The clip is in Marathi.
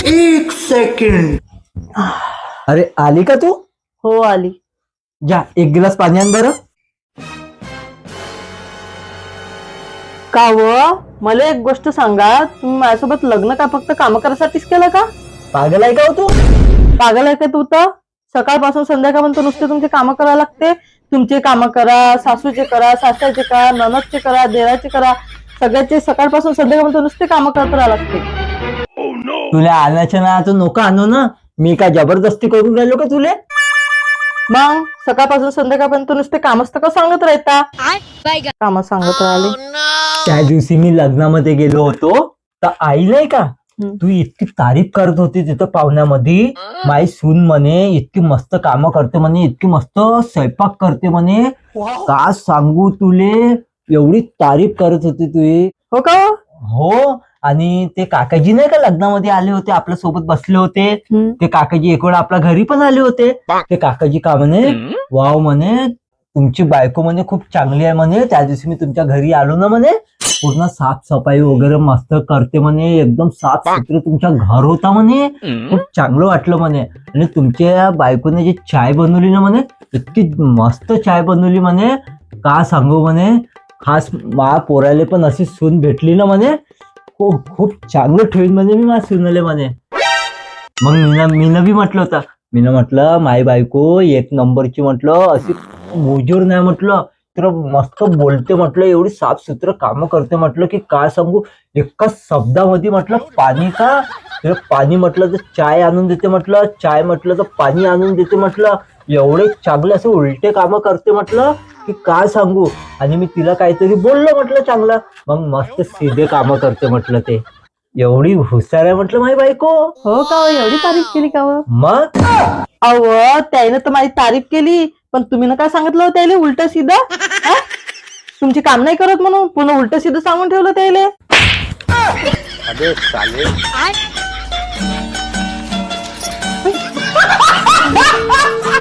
एक सेकंड. अरे आली का तू? हो आली. जा एक गिलास पाणी आण बरं. का व मला एक गोष्ट सांगा, तुम्ही माझ्यासोबत लग्न का फक्त काम करायसाठीच केलं का? पागल आहे का हो तू? पागल आहे का तू? तर सकाळपासून संध्याकाळपर्यंत नुसते तुमचे काम करायला लागते. तुमचे काम करा, सासूचे करा, सासऱ्याचे करा, ननदचे करा, देराचे करा, सगळ्याचे सकाळपासून संध्याकाळपर्यंत नुसते काम करत राहावं लागते. तुला आणायचं ना तर नको आणू ना. मी काय जबरदस्ती करून राहिलो का तुले? मग सकाळपासून संध्याकाळपर्यंत नुसते कामच तर का सांगत राहता? काम सांगत राहिले. त्या दिवशी मी लग्नामध्ये गेलो होतो तर आई नाही का, तू इतकी तारीफ करत होती तिथं पाहुण्यामध्ये. माई सून म्हणे इतकी मस्त कामं करते म्हणे, इतकी मस्त स्वयंपाक करते म्हणे. का सांगू तुले, एवढी तारीफ करत होती तुझी. हो का? हो. आणि ते काकाजी नाही का लग्नामध्ये आले होते, आपल्या सोबत बसले होते. ते काकाजी एक वेळ आपल्या घरी पण आले होते. ते काकाजी का म्हणे, वाव म्हणे तुमची बायको म्हणे खूप चांगली आहे म्हणे. त्या दिवशी मी तुमच्या घरी आलो ना म्हणे, पूर्ण साफसफाई वगैरे मस्त करते म्हणे, एकदम साफ सुथरं तुमच्या घर होता म्हणे. खूप चांगलं वाटलं म्हणे. आणि तुमच्या बायकोने जी चाय बनवली ना म्हणे, इतकी मस्त चाय बनवली म्हणे. का सांगू म्हणे, खास मा पोराले पण अशी सून भेटली ना म्हणे, खूप चांगलं ठेवीन म्हणजे मी माझ्या सुनले म्हणे. मग मीनं बी म्हटलं होतं, मीनं म्हटलं माई बायको एक नंबरची म्हटलं, अशी मुजूर नाही म्हटलं, तर मस्त बोलते म्हटलं, एवढी साफ सुथरं कामं करते म्हटलं की काय सांगू. एका शब्दामध्ये म्हटलं पाणी का तर पाणी म्हटलं तर चाय आणून देते म्हटलं, चाय म्हटलं तर पाणी आणून देते म्हटलं. एवढे चांगले असे उलटे कामं करते म्हटलं की काय सांगू. आणि मी तिला काहीतरी बोललो म्हटलं चांगलं, मग मस्त सीधे कामं करते म्हटलं. ते एवढी हुशार आहे म्हटलं माझी बायको. हो का? एवढी तारीफ केली का? मग अव त्याने तर माझी तारीफ केली, पण तुम्ही ना काय सांगितलं त्याला उलट सीधं? तुमची काम नाही करत म्हणून पुन्हा उलट सीधं सांगून ठेवलं त्याला. अबे साले.